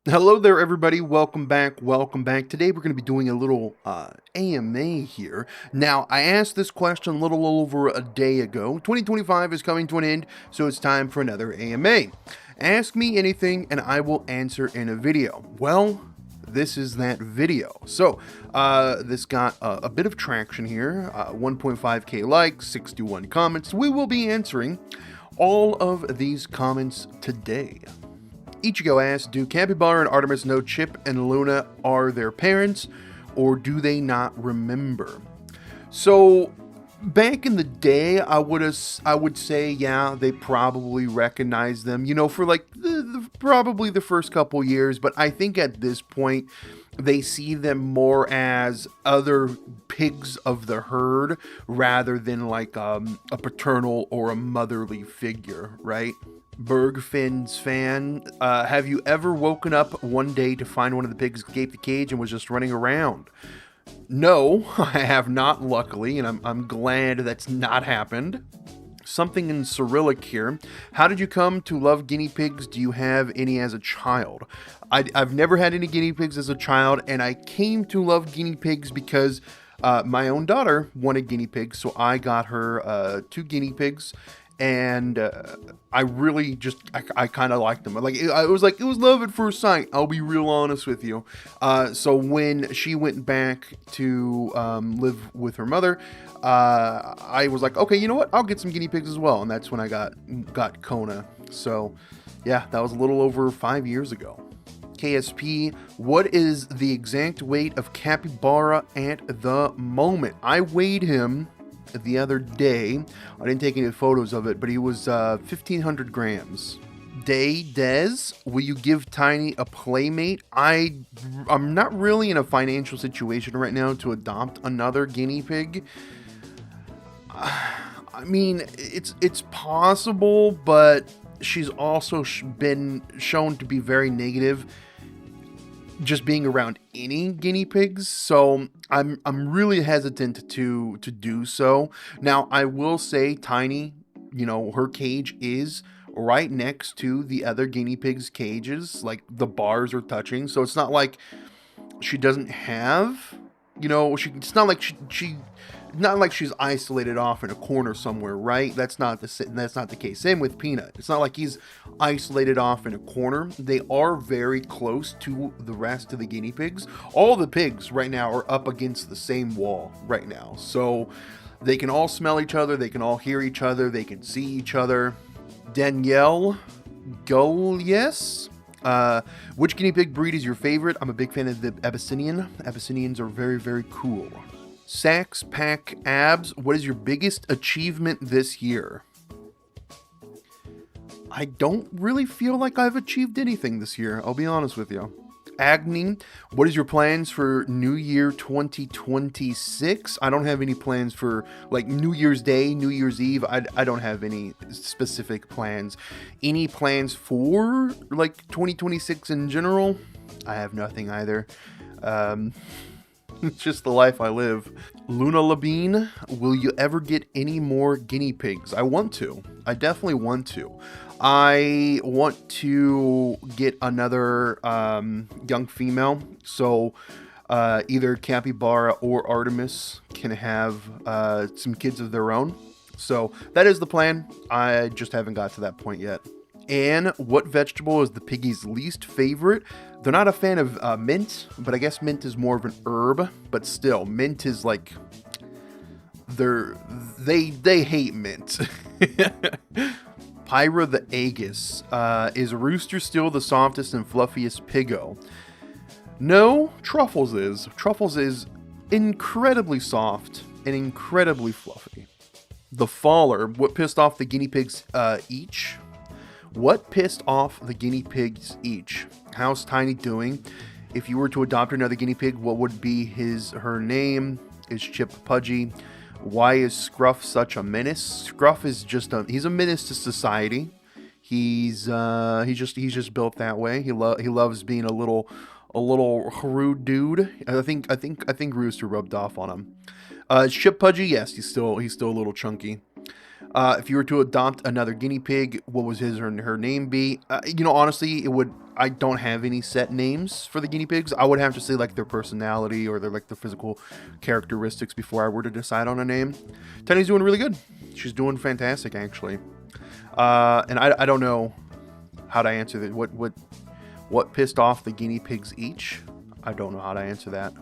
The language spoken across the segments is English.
Hello there, everybody. Welcome back. Welcome back. Today we're going to be doing a little AMA here. Now, I asked this question a little over a day ago. 2025 is coming to an end, so it's time for another AMA. Ask me anything, and I will answer in a video. Well, this is that video. So, this got a bit of traction here. 1.5k likes, 61 comments. We will be answering all of these comments today. Ichigo asks, do Capybara and Artemis know Chip and Luna are their parents, or do they not remember? So, back in the day, I would say, yeah, they probably recognize them, for like probably the first couple years, but I think at this point, they see them more as other pigs of the herd rather than like a paternal or a motherly figure, right? Bergfin's fan, have you ever woken up one day to find one of the pigs escaped the cage and was just running around? No, I have not, luckily, and I'm glad that's not happened. Something in Cyrillic here. How did you come to love guinea pigs? Do you have any as a child? I've never had any guinea pigs as a child, and I came to love guinea pigs because my own daughter wanted guinea pigs, so I got her 2 guinea pigs, and I really just I kind of liked them. It was love at first sight. I'll be real honest with you. So when she went back to live with her mother, I was like, okay, you know what? I'll get some guinea pigs as well, and that's when I got Kona. So yeah, that was a little over 5 years ago. KSP, what is the exact weight of Capybara at the moment? I weighed him the other day. I didn't take any photos of it, but he was 1,500 grams. Des, will you give Tiny a playmate? I'm not really in a financial situation right now to adopt another guinea pig. I mean, it's possible, but she's also been shown to be very negative just being around any guinea pigs, so I'm really hesitant to do so. Now, I will say Tiny, her cage is right next to the other guinea pigs' cages, like the bars are touching, so it's not like she doesn't have, it's not like she not like she's isolated off in a corner somewhere, right? That's not the case. Same with Peanut. It's not like he's isolated off in a corner. They are very close to the rest of the guinea pigs. All the pigs right now are up against the same wall right now, so they can all smell each other. They can all hear each other. They can see each other. Danielle Gullies. Which guinea pig breed is your favorite? I'm a big fan of the Abyssinian. Abyssinians are very, very cool. Sax Pack Abs, what is your biggest achievement this year? I don't really feel like I've achieved anything this year, I'll be honest with you. Agni, what is your plans for New Year 2026? I don't have any plans for like New Year's Day, New Year's Eve. I don't have any specific plans. Any plans for like 2026 in general? I have nothing either. It's just the life I live. Luna Labine, will you ever get any more guinea pigs? I want to. I definitely want to. I want to get another young female, so either Capybara or Artemis can have some kids of their own. So that is the plan. I just haven't got to that point yet. And what vegetable is the piggy's least favorite? They're not a fan of mint, but I guess mint is more of an herb. But still, mint is like they hate mint. Pyra the Aegis. Is Rooster still the softest and fluffiest piggo? No, Truffles is. Truffles is incredibly soft and incredibly fluffy. The Faller. What pissed off the guinea pigs each? What pissed off the guinea pigs each? How's Tiny doing? If you were to adopt another guinea pig, what would be her name? Is Chip Pudgy? Why is Scruff such a menace? Scruff is he's a menace to society. He's just built that way. He loves being a little rude dude. I think Rooster rubbed off on him. Chip Pudgy, yes, he's still a little chunky. If you were to adopt another guinea pig, what would his or her name be? Honestly, it would. I don't have any set names for the guinea pigs. I would have to say like their personality or their physical characteristics before I were to decide on a name. Tiny's doing really good. She's doing fantastic, actually. And I don't know how to answer that. What pissed off the guinea pigs each? I don't know how to answer that.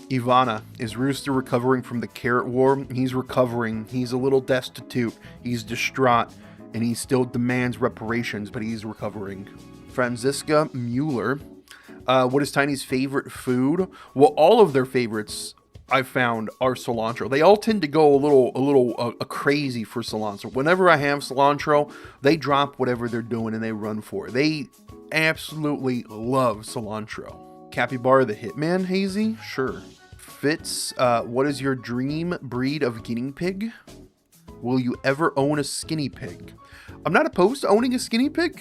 Ivana, is Rooster recovering from the carrot war? He's recovering. He's a little destitute. He's distraught. And he still demands reparations, but he's recovering. Franziska Mueller. What is Tiny's favorite food? Well, all of their favorites I found are cilantro. They all tend to go a little crazy for cilantro. Whenever I have cilantro, they drop whatever they're doing and they run for it. They absolutely love cilantro. Capybara the Hitman, Hazy? Sure. Fitz, what is your dream breed of guinea pig? Will you ever own a skinny pig? I'm not opposed to owning a skinny pig.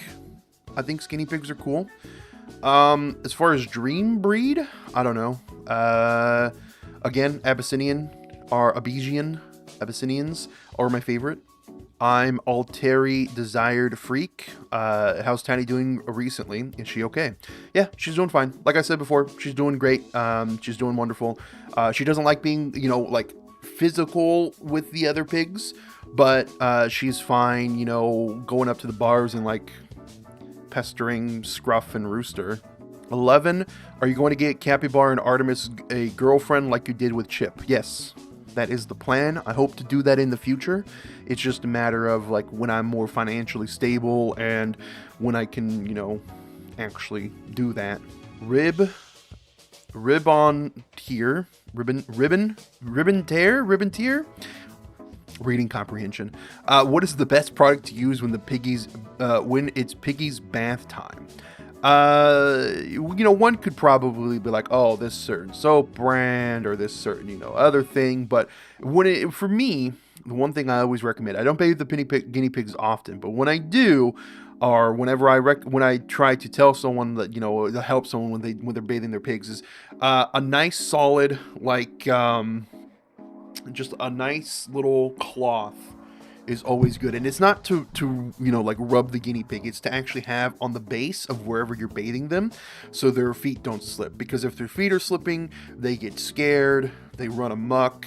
I think skinny pigs are cool. As far as dream breed, I don't know. Again, Abyssinians are my favorite. I'm Alteri Desired Freak. How's Tiny doing recently? Is she okay? Yeah, she's doing fine. Like I said before, she's doing great. She's doing wonderful. She doesn't like being, like physical with the other pigs, but she's fine, going up to the bars and like pestering Scruff and Rooster. 11, are you going to get Capybara and Artemis a girlfriend like you did with Chip? Yes. That is the plan. I hope to do that in the future. It's just a matter of like when I'm more financially stable and when I can, actually do that. Ribbon tier. Reading comprehension. What is the best product to use when it's Piggy's bath time? One could probably be like, oh, this certain soap brand or this certain, other thing. But for me, the one thing I always recommend, I don't bathe the guinea pigs often, but when I do, or whenever when I try to tell someone that, to help someone when they're bathing their pigs is, a nice solid, like, just a nice little cloth is always good. And it's not to like rub the guinea pig. It's to actually have on the base of wherever you're bathing them so their feet don't slip. Because if their feet are slipping, they get scared, they run amok,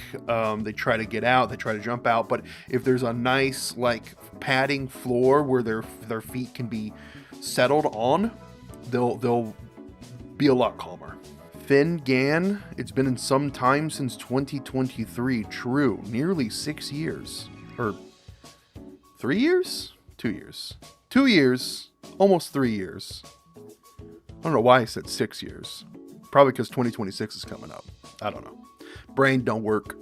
they try to get out, they try to jump out. But if there's a nice like padding floor where their feet can be settled on, they'll be a lot calmer. Finn Gan, it's been in some time since 2023. True, nearly 6 years. Or 3 years? 2 years. 2 years. Almost 3 years. I don't know why I said 6 years. Probably because 2026 is coming up. I don't know. Brain don't work.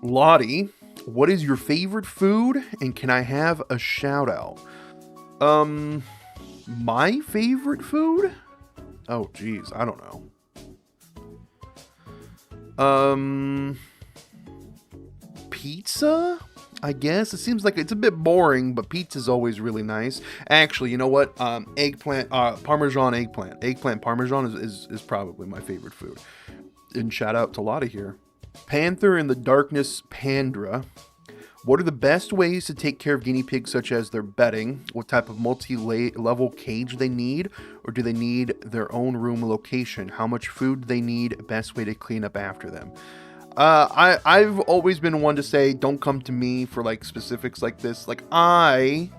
Lottie, what is your favorite food? And can I have a shout out? My favorite food? Oh, geez. I don't know. Pizza? I guess it seems like it's a bit boring, but pizza's always really nice. Actually, you know what? Eggplant, Parmesan eggplant. Eggplant Parmesan is probably my favorite food. And shout out to Lottie here. Panther in the Darkness Pandra. What are the best ways to take care of guinea pigs, such as their bedding? What type of multi-level cage they need? Or do they need their own room location? How much food they need? Best way to clean up after them? I've always been one to say, don't come to me for like specifics like this. Like, I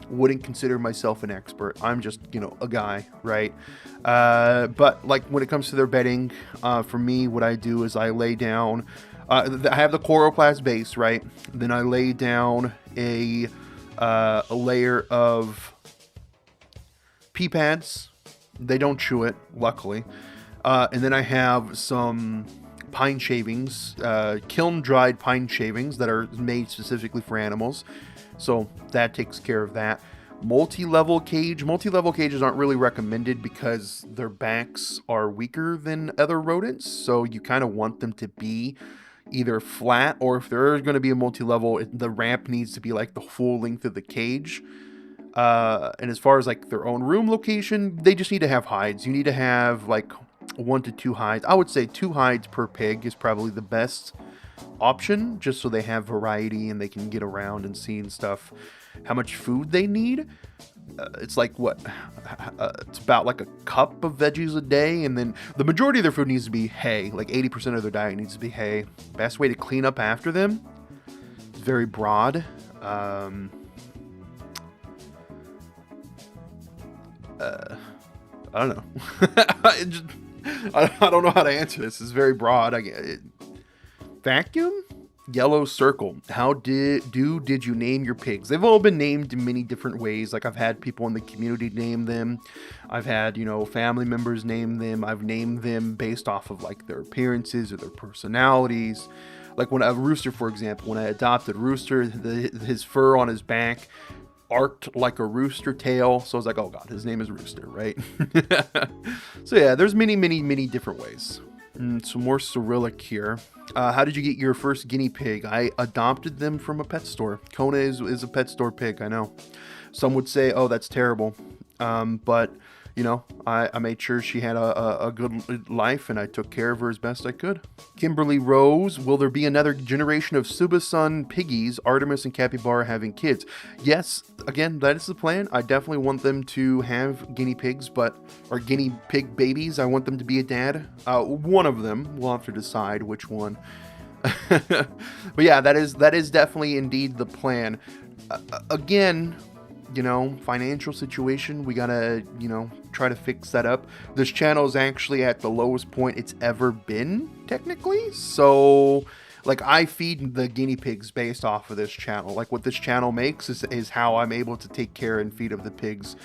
wouldn't consider myself an expert. I'm just, a guy, right? But like when it comes to their bedding, for me, what I do is I lay down, I have the chloroplast base, right? Then I lay down a layer of pea pads. They don't chew it, luckily. And then I have some pine shavings, kiln-dried pine shavings that are made specifically for animals. So that takes care of that. Multi-level cage. Multi-level cages aren't really recommended because their backs are weaker than other rodents. So you kind of want them to be either flat, or if there is going to be a multi-level, the ramp needs to be like the full length of the cage. And as far as like their own room location, they just need to have hides. You need to have like 1 to 2 hides. I would say 2 hides per pig is probably the best option, just so they have variety and they can get around and see and stuff. How much food they need? It's like what? It's about like a cup of veggies a day, and then the majority of their food needs to be hay. Like 80% of their diet needs to be hay. Best way to clean up after them? It's very broad. I don't know. I don't know how to answer this. It's very broad. Vacuum? Yellow circle. How did you name your pigs? They've all been named in many different ways. Like, I've had people in the community name them. I've had, family members name them. I've named them based off of like their appearances or their personalities. Like when a rooster, for example, when I adopted Rooster, his fur on his back arced like a rooster tail. So I was like, oh God, his name is Rooster, right? So yeah, there's many different ways. Some more Cyrillic here. How did you get your first guinea pig? I adopted them from a pet store. Kona is a pet store pig, I know. Some would say, oh, that's terrible. But, I made sure she had a good life, and I took care of her as best I could. Kimberly Rose, will there be another generation of Suba-san piggies, Artemis and Capybara having kids? Yes, again, that is the plan. I definitely want them to have guinea pigs, or guinea pig babies. I want them to be a dad. One of them. We'll have to decide which one. But yeah, that is definitely indeed the plan. Again, financial situation, we gotta, try to fix that up. This channel is actually at the lowest point it's ever been, technically. So, like, I feed the guinea pigs based off of this channel. Like, what this channel makes is how I'm able to take care and feed of the pigs.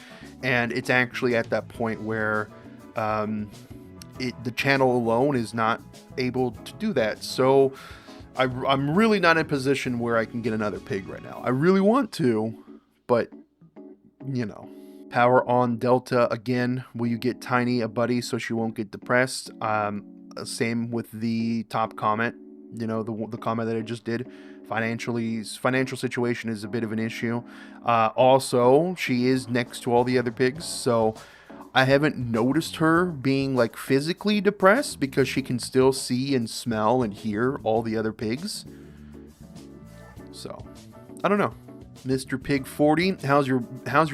And it's actually at that point where the channel alone is not able to do that. So, I'm really not in a position where I can get another pig right now. I really want to, but Power on Delta again. Will you get Tiny a buddy so she won't get depressed? Same with the top comment. The comment that I just did. Financial situation is a bit of an issue. Also, she is next to all the other pigs, so I haven't noticed her being like physically depressed because she can still see and smell and hear all the other pigs. So, I don't know. Mr. Pig 40, how's your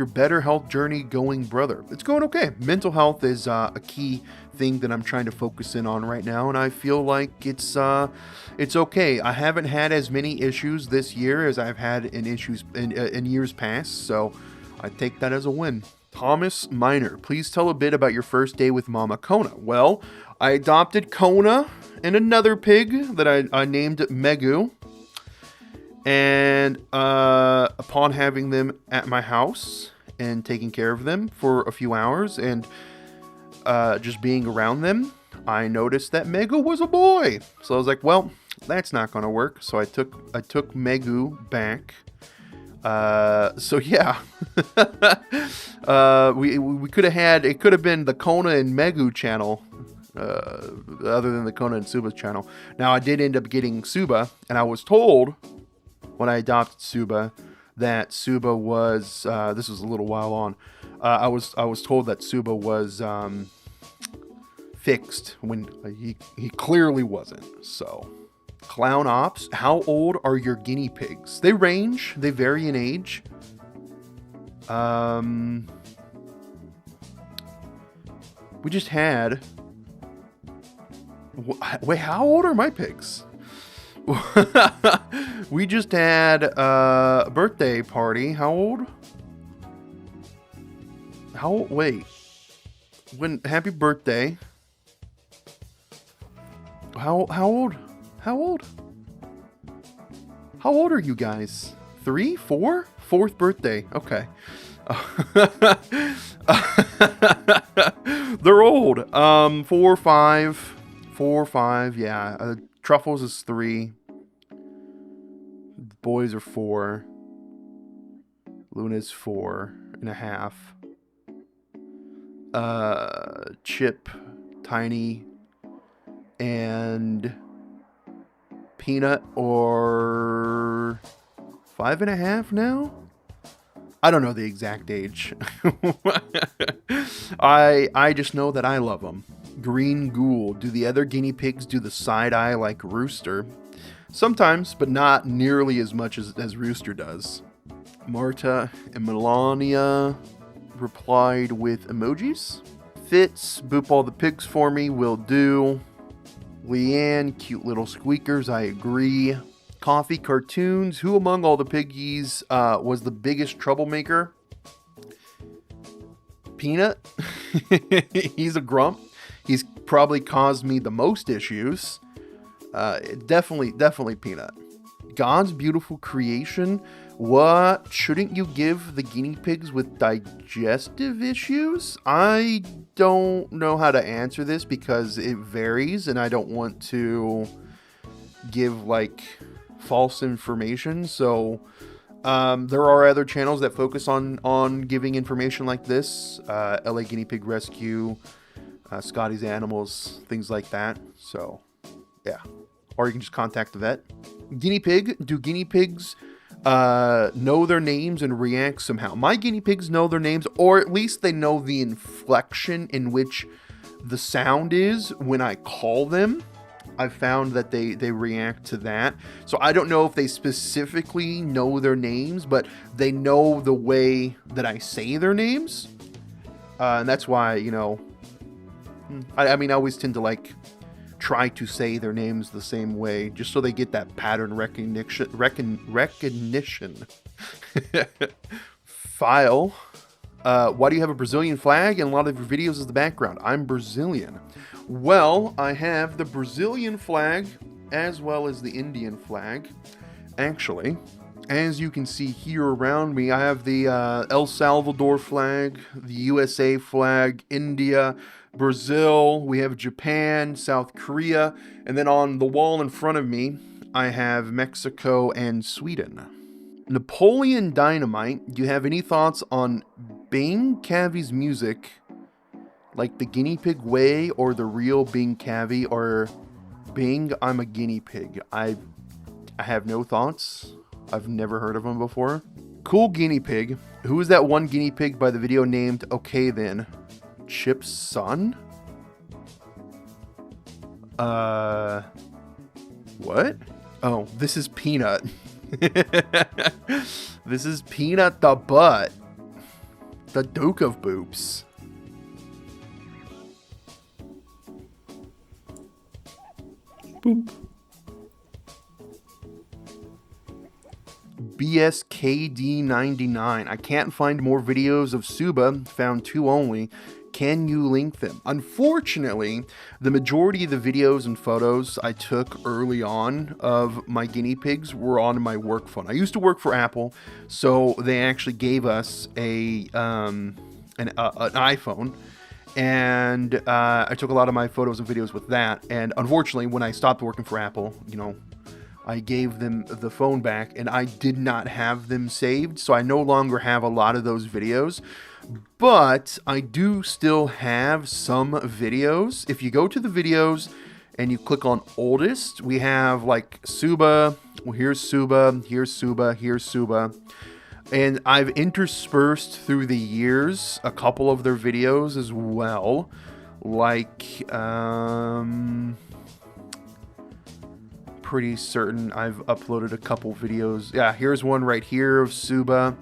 better health journey going, brother? It's going okay. Mental health is a key thing that I'm trying to focus in on right now, and I feel like it's okay. I haven't had as many issues this year as I've had in years past, so I take that as a win. Thomas Miner, please tell a bit about your first day with Mama Kona. Well, I adopted Kona and another pig that I named Megu. And upon having them at my house and taking care of them for a few hours and just being around them, I noticed that Megu was a boy. So I was like, well, that's not going to work. So I took Megu back. So yeah, we could have had, it could have been the Kona and Megu channel, other than the Kona and Suba's channel. Now I did end up getting Suba, and I was told when I adopted Suba that Suba was, this was a little while on, I was told that Suba was fixed when he clearly wasn't. So, Clown Ops, how old are your guinea pigs? They range, they vary in age. We just had, wait, how old are my pigs? We just had a birthday party. How old? Wait. Happy birthday. How old? How old are you guys? 3? 4? 4th birthday. Okay. They're old. 4, 5. 4, 5. Yeah. Truffles is 3. Boys are 4. Luna's 4.5. Chip, Tiny, and Peanut are 5.5 now? I don't know the exact age. I just know that I love them. Green Ghoul. Do the other guinea pigs do the side eye like Rooster? Sometimes, but not nearly as much as Rooster does. Marta and Melania replied with emojis. Fitz, boop all the pigs for me, will do. Leanne, cute little squeakers, I agree. Coffee cartoons, who among all the piggies was the biggest troublemaker? Peanut. He's a grump. He's probably caused me the most issues. Definitely Peanut. God's beautiful creation. What shouldn't you give the guinea pigs with digestive issues? I don't know how to answer this because it varies and I don't want to give like false information. So there are other channels that focus on giving information like this. LA Guinea Pig Rescue, Scotty's Animals, things like that. So yeah. Or you can just contact the vet. Guinea pig. Do guinea pigs know their names and react somehow? My guinea pigs know their names, or at least they know the inflection in which the sound is when I call them. I've found that they react to that. So I don't know if they specifically know their names, but they know the way that I say their names. And that's why, you know, I mean, I always tend to like try to say their names the same way, just so they get that pattern recognition. File. Why do you have a Brazilian flag and a lot of your videos as the background? I'm Brazilian. Well, I have the Brazilian flag as well as the Indian flag. Actually, as you can see here around me, I have the El Salvador flag, the USA flag, India, Brazil, we have Japan, South Korea, and then on the wall in front of me, I have Mexico and Sweden. Napoleon Dynamite, do you have any thoughts on Bing Cavi's music, like the Guinea Pig Way or the real Bing Cavi, or Bing, I'm a Guinea Pig? I have no thoughts. I've never heard of him before. Cool Guinea Pig. Who is that one guinea pig by the video named Okay Then? Chip's son? What? Oh, this is Peanut. This is Peanut the butt. The Duke of Boops. Boop. BSKD99. I can't find more videos of Suba. Found 2 only. Can you link them? Unfortunately, the majority of the videos and photos I took early on of my guinea pigs were on my work phone. I used to work for Apple, so they actually gave us an iPhone, and I took a lot of my photos and videos with that. And unfortunately, when I stopped working for Apple, you know, I gave them the phone back, and I did not have them saved, so I no longer have a lot of those videos. But I do still have some videos. If you go to the videos and you click on oldest, we have like Suba. Well, here's Suba, here's Suba, here's Suba. And I've interspersed through the years a couple of their videos as well. Like, pretty certain I've uploaded a couple videos. Yeah, here's one right here of Suba.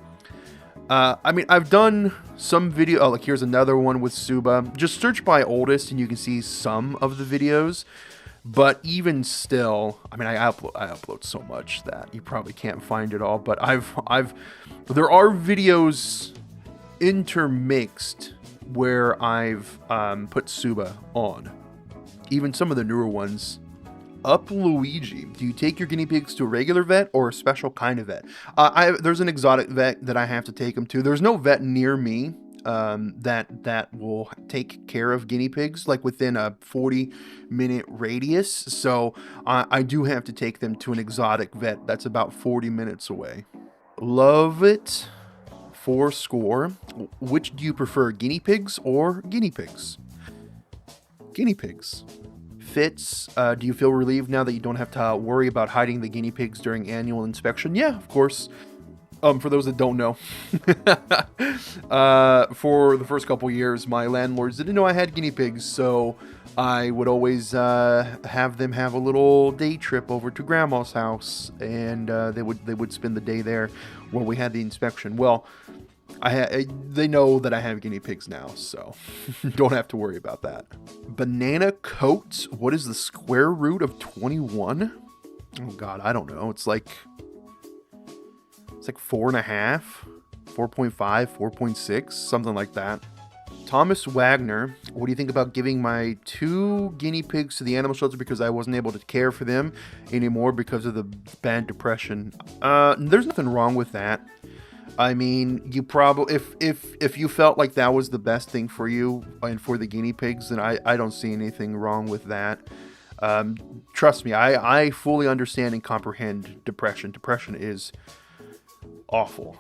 I mean, I've done some video. Oh, like here's another one with Suba. Just search by oldest and you can see some of the videos. But even still, I mean, I upload so much that you probably can't find it all. But there are videos intermixed where I've put Suba on. Even some of the newer ones. Up Luigi, do you take your guinea pigs to a regular vet or a special kind of vet? There's an exotic vet that I have to take them to. There's no vet near me that will take care of guinea pigs, like within a 40-minute radius. So I do have to take them to an exotic vet that's about 40 minutes away. Love it. 4 score. Which do you prefer, guinea pigs or guinea pigs? Guinea pigs. Fitz, do you feel relieved now that you don't have to worry about hiding the guinea pigs during annual inspection? Yeah, of course. For those that don't know, for the first couple years, my landlords didn't know I had guinea pigs, so I would always have them have a little day trip over to Grandma's house, and they would spend the day there when we had the inspection. Well, they know that I have guinea pigs now, so don't have to worry about that. Banana coats. What is the square root of 21? Oh God, I don't know. It's like 4.5, 4.5, 4.6, something like that. Thomas Wagner, what do you think about giving my 2 guinea pigs to the animal shelter because I wasn't able to care for them anymore because of the bad depression? There's nothing wrong with that. I mean, you probably, if you felt like that was the best thing for you and for the guinea pigs, then I don't see anything wrong with that. Trust me, I fully understand and comprehend depression. Depression is awful,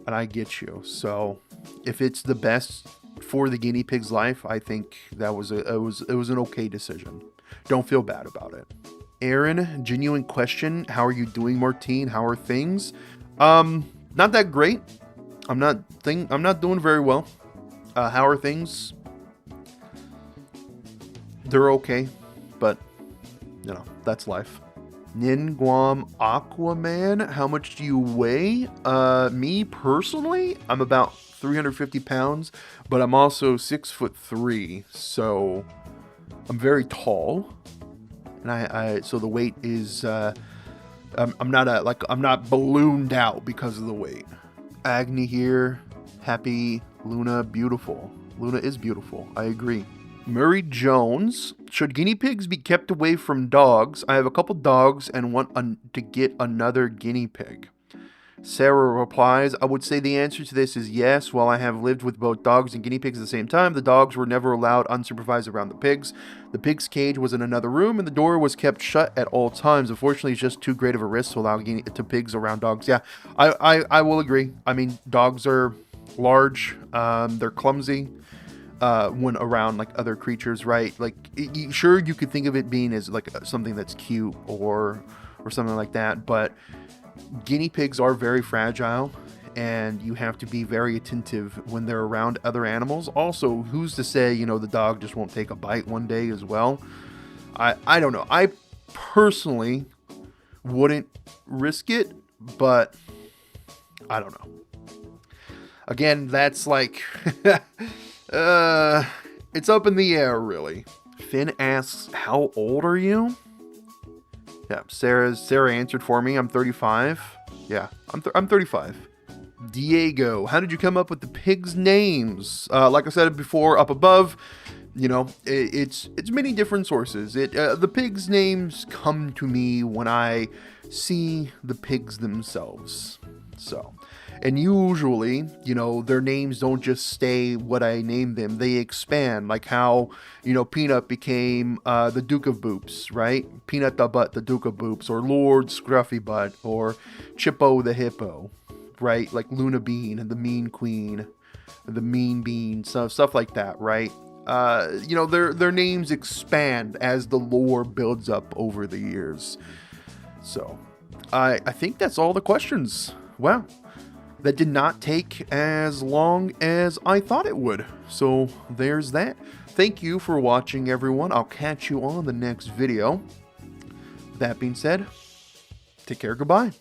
and I get you. So if it's the best for the guinea pig's life, I think that was it was an okay decision. Don't feel bad about it. Aaron, genuine question: how are you doing, Martine? How are things? Not that great. I'm not doing very well. How are things? They're okay, but you know, that's life. Ninguam Aquaman, how much do you weigh? Me personally, I'm about 350 pounds, but I'm also 6'3", so I'm very tall, and so the weight is I'm not ballooned out because of the weight. Agni here, happy Luna, beautiful. Luna is beautiful. I agree. Murray Jones, should guinea pigs be kept away from dogs? I have a couple dogs and want to get another guinea pig. Sarah replies, I would say the answer to this is yes. While I have lived with both dogs and guinea pigs at the same time, the dogs were never allowed unsupervised around the pigs. The pig's cage was in another room and the door was kept shut at all times. Unfortunately, it's just too great of a risk to allow pigs around dogs. Yeah, I will agree. I mean, dogs are large, they're clumsy. When around like other creatures, right? Like, sure, you could think of it being as like something that's cute or something like that, but guinea pigs are very fragile, and you have to be very attentive when they're around other animals. Also, who's to say, you know, the dog just won't take a bite one day as well? I don't know. I personally wouldn't risk it, but I don't know. Again, that's like it's up in the air, really. Finn asks, how old are you? Yeah, Sarah answered for me. I'm 35. Yeah, I'm 35. Diego, how did you come up with the pigs' names? Like I said before, up above, you know, it's many different sources. The pigs' names come to me when I see the pigs themselves. So, and usually, you know, their names don't just stay what I named them. They expand, like how, you know, Peanut became the Duke of Boops, right? Peanut the Butt, the Duke of Boops, or Lord Scruffy Butt, or Chippo the Hippo, right? Like Luna Bean and the Mean Queen, the Mean Bean, stuff like that, right? You know, their names expand as the lore builds up over the years. So, I think that's all the questions. Wow. That did not take as long as I thought it would. So there's that. Thank you for watching, everyone. I'll catch you on the next video. That being said, take care, goodbye.